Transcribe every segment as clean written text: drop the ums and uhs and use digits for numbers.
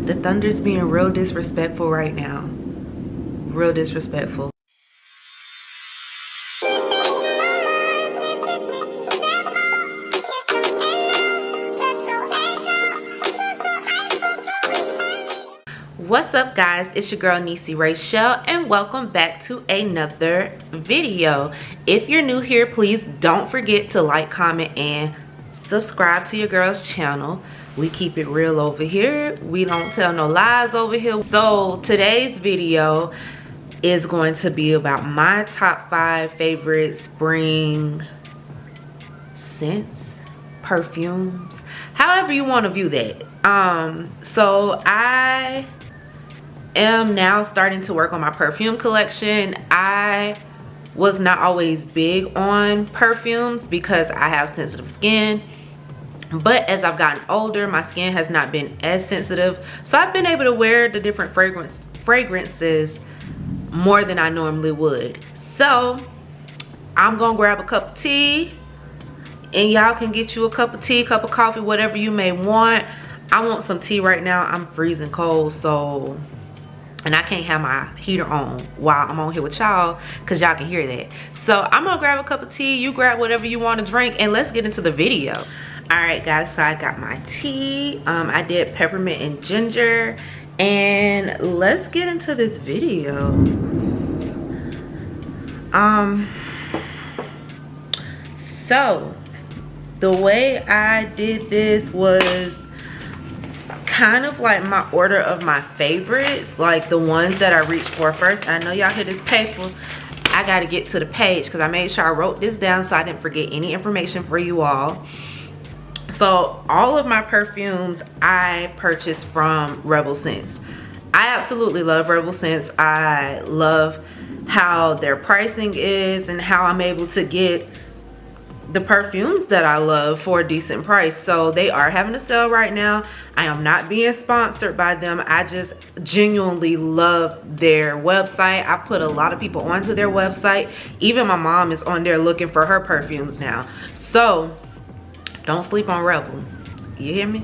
The thunder's being real disrespectful right now. Real disrespectful. What's up guys, it's your girl NeesyRaychelle and welcome back to another video. If you're new here, please don't forget to like, comment, and subscribe to your girl's channel. We keep it real over here. We don't tell no lies over here. So today's video is going to be about my top 5 favorite spring scents, perfumes, however you want to view that. So I am now starting to work on my perfume collection. I was not always big on perfumes because I have sensitive skin, but as I've gotten older, my skin has not been as sensitive, so I've been able to wear the different fragrances more than I normally would. So I'm gonna grab a cup of tea, and y'all can get you a cup of tea, cup of coffee, whatever you may want. I want some tea right now. I'm freezing cold, so, and I can't have my heater on while I'm on here with y'all because y'all can hear that. So I'm gonna grab a cup of tea, you grab whatever you want to drink, and let's get into the video. All right guys, so I got my tea. I did peppermint and ginger, and let's get into this video. So the way I did this was kind of like my order of my favorites, like the ones that I reached for first. I know y'all hear this paper. I got to get to the page because I made sure I wrote this down so I didn't forget any information for you all. So all of my perfumes I purchased from Rebl Scents. I absolutely love Rebl Scents. I love how their pricing is and how I'm able to get the perfumes that I love for a decent price. So they are having a sale right now. I am not being sponsored by them. I just genuinely love their website. I put a lot of people onto their website. Even my mom is on there looking for her perfumes now. So don't sleep on Rebl. You hear me?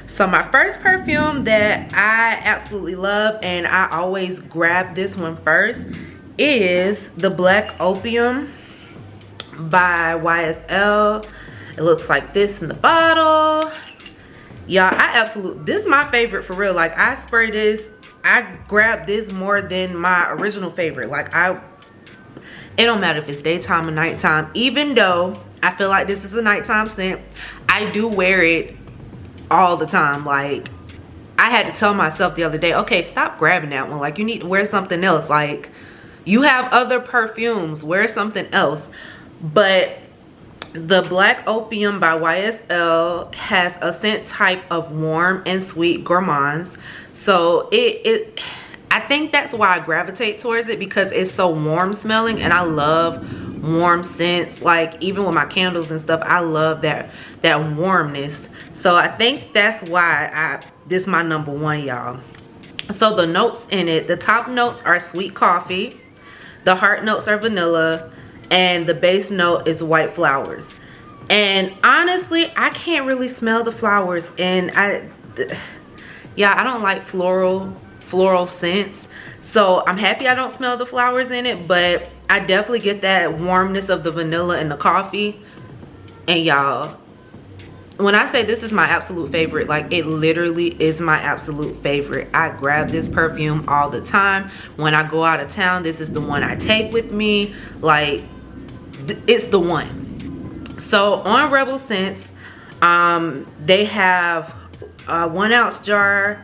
So my first perfume that I absolutely love, and I always grab this one first, is the Black Opium by YSL. It looks like this in the bottle. Y'all, this is my favorite for real. Like, I spray this, I grab this more than my original favorite. Like, it don't matter if it's daytime or nighttime. Even though I feel like this is a nighttime scent, I do wear it all the time. Like, I had to tell myself the other day, okay, stop grabbing that one. Like, you need to wear something else. Like, you have other perfumes, wear something else. But the Black Opium by YSL has a scent type of warm and sweet gourmands. So I think that's why I gravitate towards it, because it's so warm smelling, and I love warm scents. Like, even with my candles and stuff, I love that warmness. So I think that's why this is my number one, y'all. So the notes in it, the top notes are sweet coffee, the heart notes are vanilla, and the base note is white flowers. And honestly, I can't really smell the flowers, and I don't like floral scents. So I'm happy I don't smell the flowers in it, but I definitely get that warmness of the vanilla and the coffee. And y'all, when I say this is my absolute favorite, like, it literally is my absolute favorite. I grab this perfume all the time. When I go out of town, this is the one I take with me. Like, it's the one. So on Rebl Scents, they have a 1 ounce jar,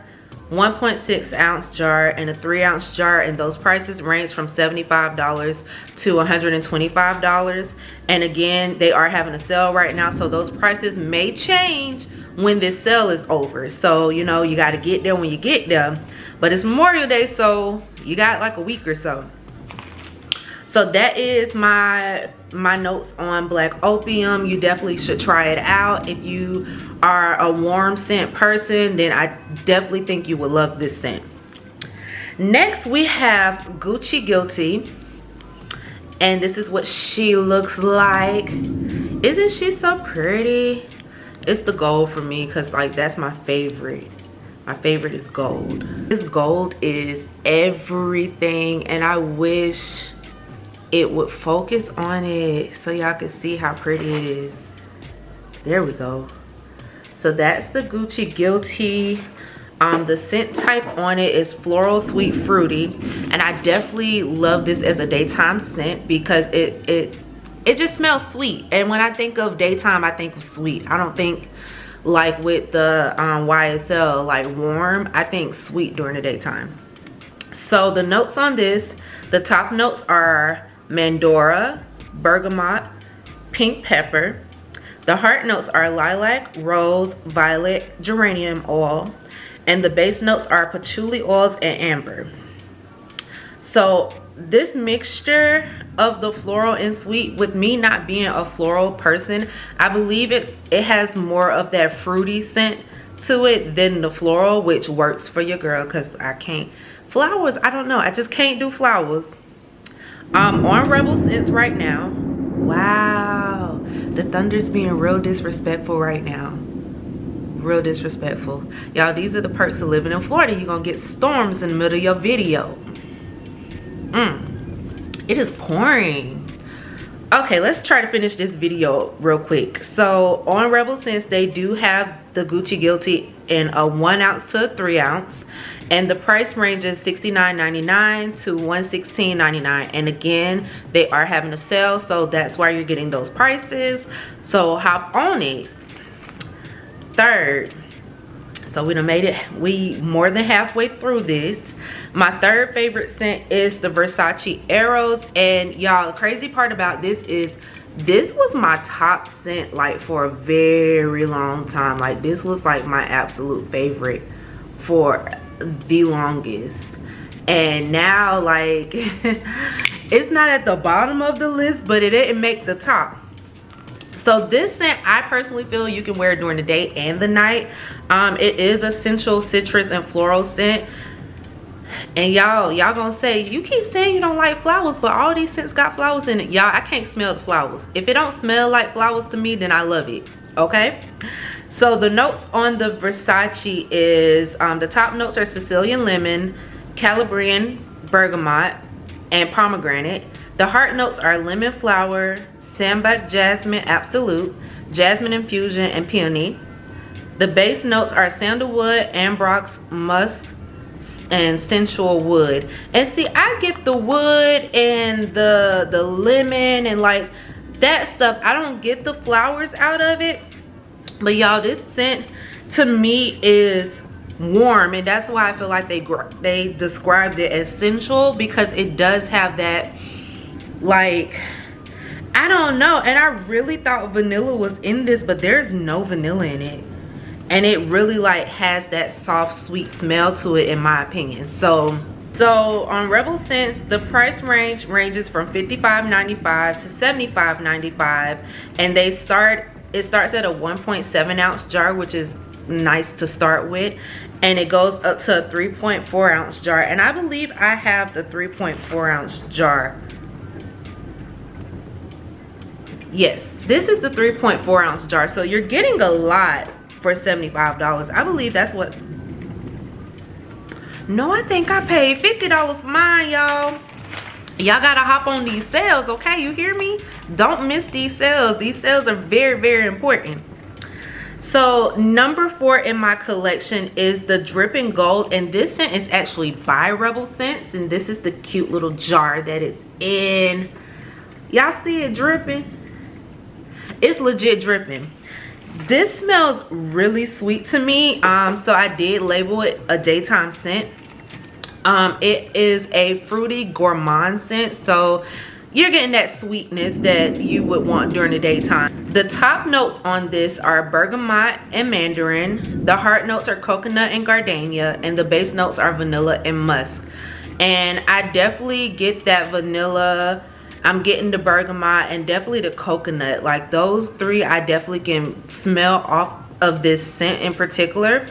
1.6 ounce jar, and a 3 ounce jar, and those prices range from $75 to $125. And again, they are having a sale right now, so those prices may change when this sale is over. So, you know, you got to get there when you get there. But it's Memorial Day, so you got like a week or so. So that is my notes on Black Opium. You definitely should try it out. If you are a warm scent person, then I definitely think you would love this scent. Next we have Gucci Guilty, and this is what she looks like. Isn't she so pretty? It's the gold for me, because like, that's my favorite My favorite is gold. This gold is everything, and I wish it would focus on it so y'all can see how pretty it is. There we go. So that's the Gucci Guilty. The scent type on it is floral, sweet, fruity, and I definitely love this as a daytime scent because it just smells sweet. And when I think of daytime, I think of sweet. I don't think like with the YSL like warm. I think sweet during the daytime. So the notes on this, the top notes are Mandora, bergamot, pink pepper. The heart notes are lilac, rose, violet, geranium oil. And the base notes are patchouli oils and amber. So this mixture of the floral and sweet, with me not being a floral person, I believe it has more of that fruity scent to it than the floral, which works for your girl because I can't. Flowers, I don't know. I just can't do flowers. On Rebl Scents right now. Wow. The thunder's being real disrespectful right now. Real disrespectful. Y'all, these are the perks of living in Florida. You're gonna get storms in the middle of your video. It is pouring. Okay, let's try to finish this video real quick. So on Rebl Scents, they do have the Gucci Guilty in a 1 ounce to a 3 ounce, and the price range is $69.99 to $116.99. And again, they are having a sale, so that's why you're getting those prices. So hop on it. Third, so we done made it, we more than halfway through this. My third favorite scent is the Versace Eros, and y'all, the crazy part about this is this was my top scent like for a very long time. Like this was like my absolute favorite for the longest, and now like it's not at the bottom of the list, but it didn't make the top. So this scent, I personally feel you can wear during the day and the night. It is a sensual citrus and floral scent. And y'all gonna say, you keep saying you don't like flowers, but all these scents got flowers in it. Y'all, I can't smell the flowers. If it don't smell like flowers to me, then I love it, okay? So the notes on the Versace is, the top notes are Sicilian lemon, Calabrian bergamot, and pomegranate. The heart notes are lemon flower, sambac jasmine absolute, jasmine infusion, and peony. The base notes are sandalwood, ambrox, musk, and sensual wood. And see, I get the wood and the lemon and like that stuff. I don't get the flowers out of it. But y'all, this scent to me is warm, and that's why I feel like they described it as sensual, because it does have that, like, I don't know. And I really thought vanilla was in this, but there's no vanilla in it. And it really like has that soft sweet smell to it, in my opinion. So on Rebl Scents, the price ranges from $55.95 to $75.95, and it starts at a 1.7 ounce jar, which is nice to start with, and it goes up to a 3.4 ounce jar. And I believe I have the 3.4 ounce jar. Yes, this is the 3.4 ounce jar, so you're getting a lot for $75. I believe that's what, no, I think I paid $50 for mine, y'all. Y'all gotta hop on these sales, okay? You hear me? Don't miss these sales. These sales are very, very important. So number 4 in my collection is the Drippin Gold, and this scent is actually by Rebl Scents, and this is the cute little jar that it's in. Y'all see it dripping? It's legit dripping. This smells really sweet to me, so I did label it a daytime scent. It is a fruity gourmand scent, so you're getting that sweetness that you would want during the daytime. The top notes on this are bergamot and mandarin. The heart notes are coconut and gardenia, and the base notes are vanilla and musk. And I definitely get that vanilla. I'm getting the bergamot and definitely the coconut. Like those three, I definitely can smell off of this scent in particular.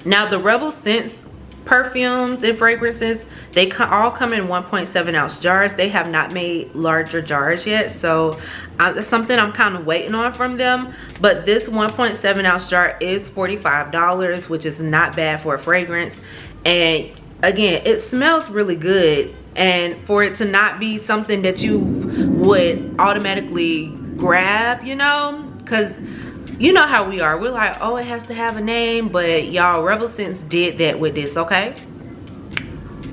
Now the Rebl Scents perfumes and fragrances, they all come in 1.7 ounce jars. They have not made larger jars yet, so that's something I'm kind of waiting on from them. But this 1.7 ounce jar is $45, which is not bad for a fragrance. And again, it smells really good, and for it to not be something that you would automatically grab, you know, because you know how we are. We're like, oh, it has to have a name. But y'all, Rebl Scents did that with this, okay?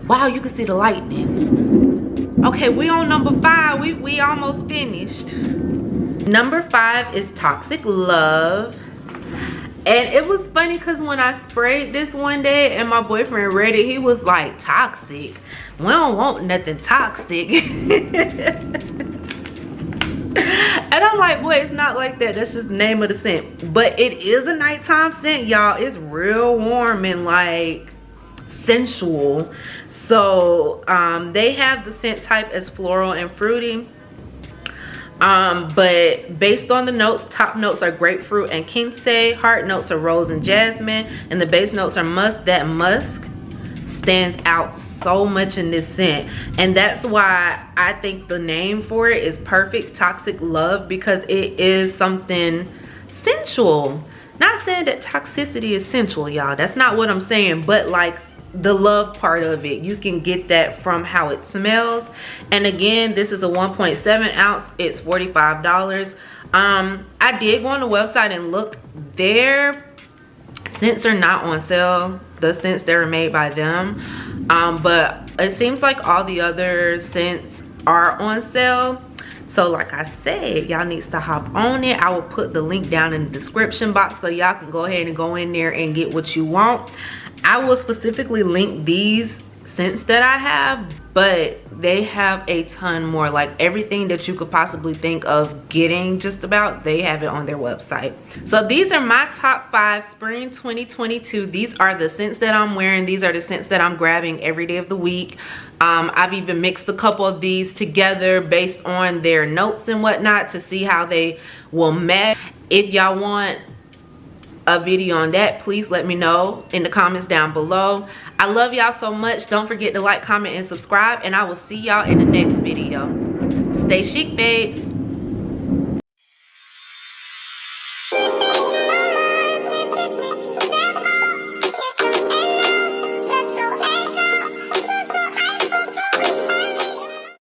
Wow, you can see the lightning. Okay, we on number 5. We almost finished. Number 5 is Toxic Love. And it was funny because when I sprayed this one day and my boyfriend read it, he was like, toxic? We don't want nothing toxic. And I'm like, boy, it's not like that. That's just the name of the scent. But it is a nighttime scent, y'all. It's real warm and like sensual. So they have the scent type as floral and fruity. But based on the notes, top notes are grapefruit and quince, heart notes are rose and jasmine, and the base notes are musk. That musk stands out so much in this scent, and that's why I think the name for it is perfect, Toxic Love, because it is something sensual. Not saying that toxicity is sensual, y'all, that's not what I'm saying, but like the love part of it, you can get that from how it smells. And again, this is a 1.7 ounce. It's $45. I did go on the website and look. Their scents are not on sale, the scents that are made by them, but it seems like all the other scents are on sale. So like I said, y'all needs to hop on it. I will put the link down in the description box so y'all can go ahead and go in there and get what you want. I will specifically link these scents that I have, but they have a ton more. Like everything that you could possibly think of getting, just about, they have it on their website. So these are my top 5 spring 2022. These are the scents that I'm wearing. These are the scents that I'm grabbing every day of the week. I've even mixed a couple of these together based on their notes and whatnot to see how they will match. If y'all want a video on that, please let me know in the comments down below. I love y'all so much. Don't forget to like, comment, and subscribe, and I will see y'all in the next video. Stay chic, babes.